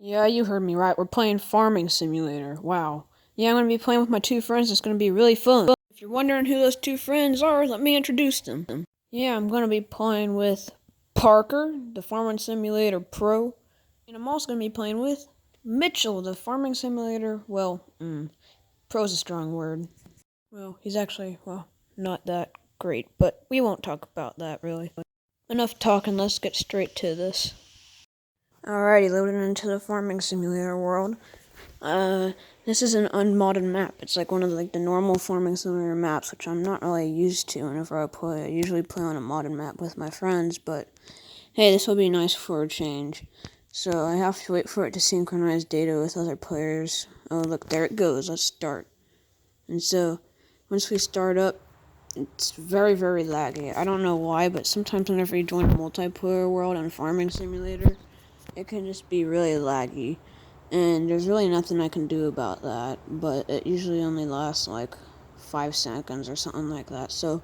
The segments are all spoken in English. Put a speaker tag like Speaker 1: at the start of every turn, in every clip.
Speaker 1: Yeah, you heard me right. We're playing Farming Simulator. Wow. Yeah, I'm gonna be playing with my two friends. It's gonna be really fun. If you're wondering who those two friends are, let me introduce them. Yeah, I'm gonna be playing with Parker, the Farming Simulator Pro, and I'm also gonna be playing with Mitchell, the Farming Simulator. Well, pro's a strong word. Well, he's actually, not that great, but we won't talk about that really. Enough talking. Let's get straight to this. Alrighty, loading into the Farming Simulator world. This is an unmodded map. It's like one of the normal Farming Simulator maps, which I'm not really used to whenever I play. I usually play on a modded map with my friends, but hey, this will be nice for a change. So I have to wait for it to synchronize data with other players. Oh, look, there it goes. Let's start. And so, once we start up, it's very, very laggy. I don't know why, but sometimes whenever you join a multiplayer world on Farming Simulator, it can just be really laggy. And there's really nothing I can do about that, but it usually only lasts like 5 seconds or something like that, so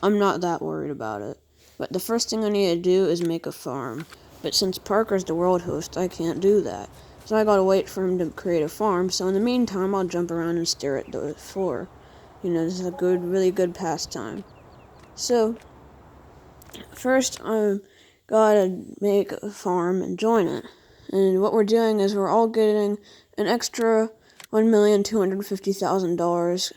Speaker 1: I'm not that worried about it. But the first thing I need to do is make a farm. But since Parker's the world host, I can't do that. So I gotta wait for him to create a farm, so in the meantime, I'll jump around and stare at the floor. This is a really good pastime. So, first, I'm gotta make a farm and join it. And what we're doing is we're all getting an extra $1,250,000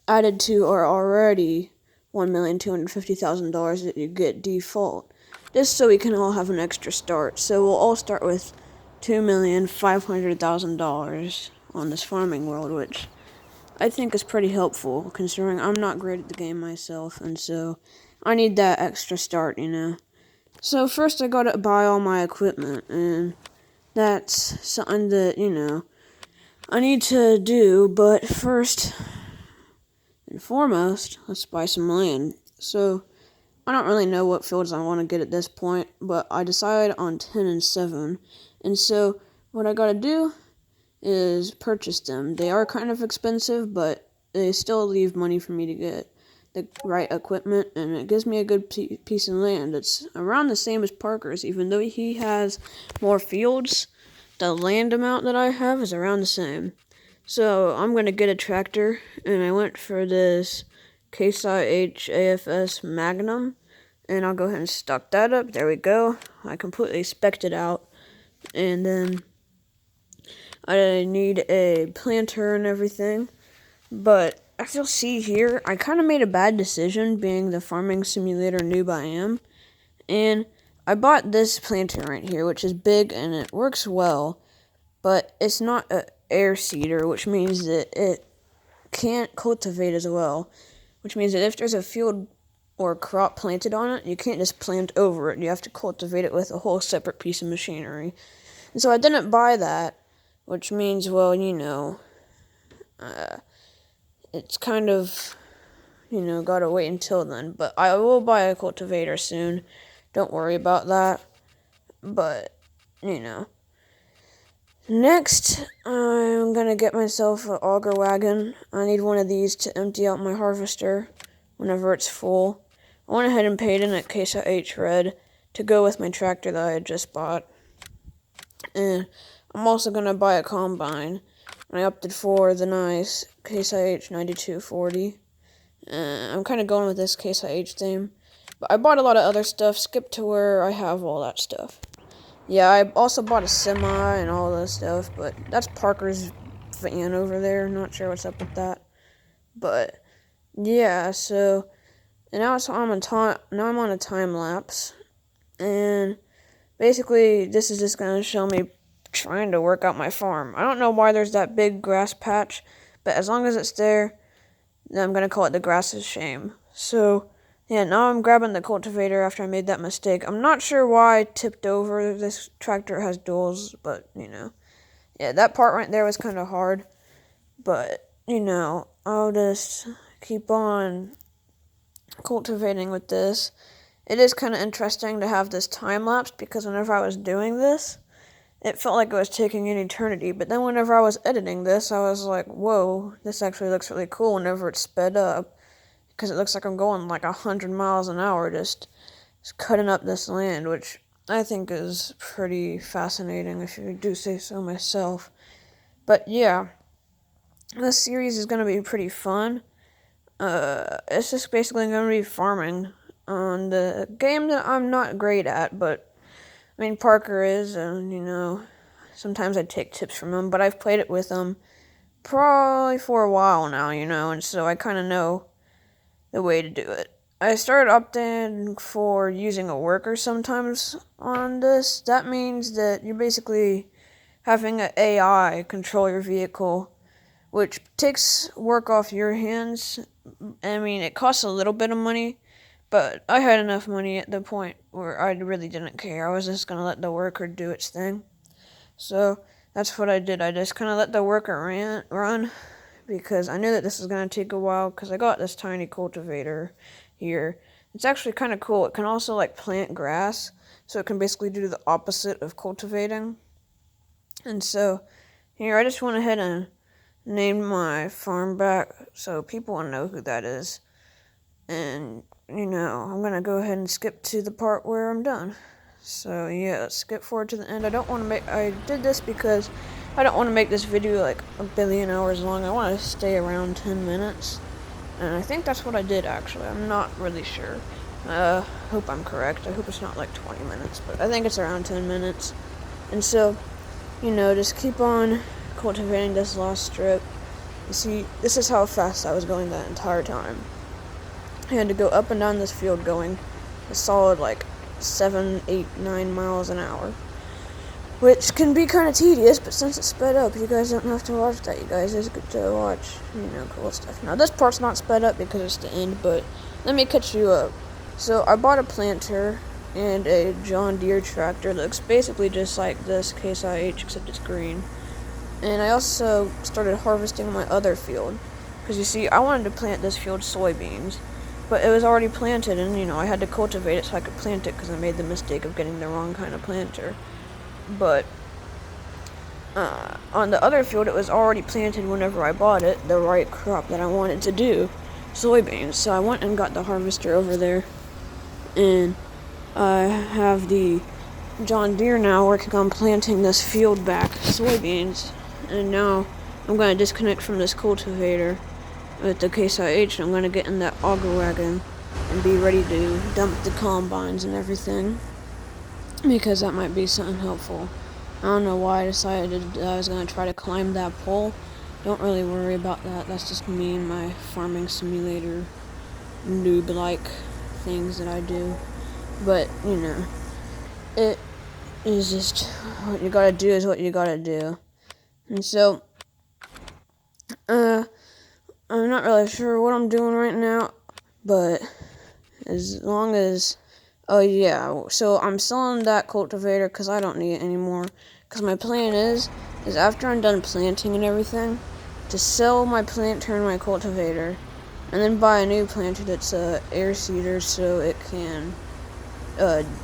Speaker 1: added to our already $1,250,000 that you get default, just so we can all have an extra start. So we'll all start with $2,500,000 on this farming world, which I think is pretty helpful, considering I'm not great at the game myself, and so I need that extra start. So first I gotta buy all my equipment, and that's something that, I need to do, but first and foremost, let's buy some land. So, I don't really know what fields I want to get at this point, but I decided on 10 and 7, and so what I gotta do is purchase them. They are kind of expensive, but they still leave money for me to get the right equipment, and it gives me a good piece of land. It's around the same as Parker's, even though he has more fields. The land amount that I have is around the same. So I'm going to get a tractor, and I went for this Case IH AFS Magnum, and I'll go ahead and stock that up. There we go. I completely spec'd it out, and then I need a planter and everything. But as you'll see here, I kind of made a bad decision being the Farming Simulator noob I am. And I bought this planter right here, which is big and it works well. But it's not an air seeder, which means that it can't cultivate as well. Which means that if there's a field or crop planted on it, you can't just plant over it. You have to cultivate it with a whole separate piece of machinery. And so I didn't buy that, which means, well, it's kind of, gotta wait until then. But I will buy a cultivator soon. Don't worry about that. But, Next, I'm gonna get myself an auger wagon. I need one of these to empty out my harvester whenever it's full. I went ahead and paid in at Case IH Red to go with my tractor that I had just bought. And I'm also gonna buy a combine. I opted for the nice Case IH 9240. I'm kind of going with this Case IH theme. But I bought a lot of other stuff, skip to where I have all that stuff. Yeah, I also bought a semi and all this stuff, but that's Parker's van over there. Not sure what's up with that. But, yeah, so, and now I'm on a time lapse. And basically, this is just going to show me trying to work out my farm. I don't know why there's that big grass patch, but as long as it's there, then I'm going to call it the grass's shame. So, yeah, now I'm grabbing the cultivator after I made that mistake. I'm not sure why I tipped over. This tractor has duals, but, Yeah, that part right there was kind of hard. But, I'll just keep on cultivating with this. It is kind of interesting to have this time lapse because whenever I was doing this, it felt like it was taking an eternity. But then whenever I was editing this, I was like, whoa, this actually looks really cool whenever it's sped up. Because it looks like I'm going like 100 miles an hour just cutting up this land, which I think is pretty fascinating, if you do say so myself. But yeah, this series is going to be pretty fun. It's just basically going to be farming on the game that I'm not great at, but I mean, Parker is, and sometimes I take tips from him, but I've played it with him probably for a while now, and so I kind of know the way to do it. I started opting for using a worker sometimes on this. That means that you're basically having an AI control your vehicle, which takes work off your hands. I mean, it costs a little bit of money, but I had enough money at the point where I really didn't care. I was just going to let the worker do its thing. So that's what I did. I just kind of let the worker run because I knew that this was going to take a while because I got this tiny cultivator here. It's actually kind of cool. It can also plant grass, so it can basically do the opposite of cultivating. And so here I just went ahead and named my farm back so people will know who that is. And I'm gonna go ahead and skip to the part where I'm done. So yeah, let's skip forward to the end. I did this because I don't want to make this video like a billion hours long. I want to stay around 10 minutes. And I think that's what I did, actually. I'm not really sure. Hope I'm correct. I hope it's not like 20 minutes, but I think it's around 10 minutes. And so, just keep on cultivating this last strip. You see, this is how fast I was going that entire time. I had to go up and down this field going a solid 7, 8, 9 miles an hour. Which can be kind of tedious, but since it's sped up, you guys don't have to watch that. You guys just get to watch, cool stuff. Now, this part's not sped up because it's the end, but let me catch you up. So, I bought a planter and a John Deere tractor. It looks basically just like this Case IH, except it's green. And I also started harvesting my other field. Because you see, I wanted to plant this field soybeans, but it was already planted, and I had to cultivate it so I could plant it because I made the mistake of getting the wrong kind of planter. But on the other field, it was already planted whenever I bought it, the right crop that I wanted to do, soybeans. So I went and got the harvester over there, and I have the John Deere now working on planting this field back soybeans. And now I'm going to disconnect from this cultivator with the Case IH, and I'm going to get in that auger wagon and be ready to dump the combines and everything, because that might be something helpful. I don't know why I decided that I was going to try to climb that pole. Don't really worry about that. That's just me and my farming simulator noob-like things that I do. But, it is just what you gotta do is what you gotta do. And so, I'm not really sure what I'm doing right now, but as long as, oh yeah, so I'm selling that cultivator because I don't need it anymore. Because my plan is after I'm done planting and everything, to sell my planter and my cultivator, and then buy a new planter that's a air seeder so it can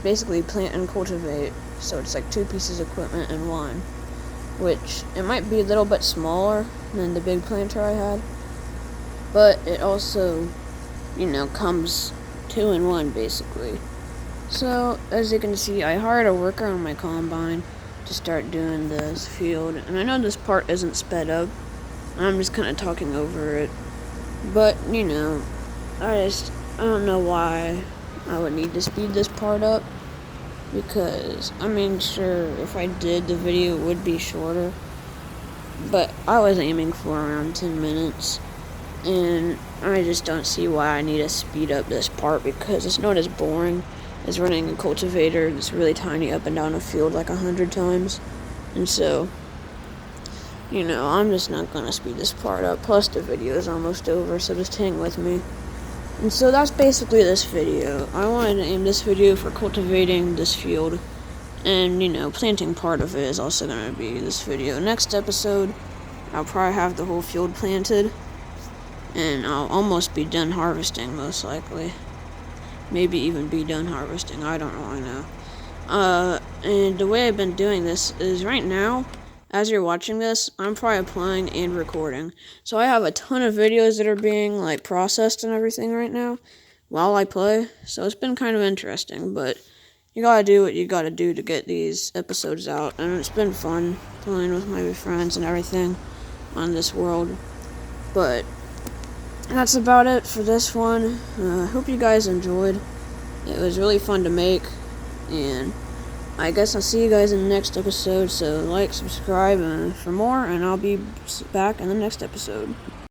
Speaker 1: basically plant and cultivate. So it's like 2 pieces of equipment in one, which it might be a little bit smaller than the big planter I had, but it also, comes 2 in 1 basically. So as you can see, I hired a worker on my combine to start doing this field, and I know this part isn't sped up. I'm just kind of talking over it, but I don't know why I would need to speed this part up, because sure, if I did, the video would be shorter, but I was aiming for around 10 minutes, and I just don't see why I need to speed up this part, because it's not as boring as running a cultivator that's really tiny up and down a field like 100 times. And so, I'm just not gonna speed this part up. Plus, the video is almost over, so just hang with me. And so that's basically this video. I wanted to aim this video for cultivating this field, and planting part of it is also gonna be this video. Next episode, I'll probably have the whole field planted, and I'll almost be done harvesting, most likely. Maybe even be done harvesting, I don't really know. And the way I've been doing this is right now, as you're watching this, I'm probably playing and recording. So I have a ton of videos that are being processed and everything right now while I play. So it's been kind of interesting, but you gotta do what you gotta do to get these episodes out, and it's been fun playing with my friends and everything on this world. But that's about it for this one. I hope you guys enjoyed. It was really fun to make, and I guess I'll see you guys in the next episode, so like, subscribe, and for more, and I'll be back in the next episode.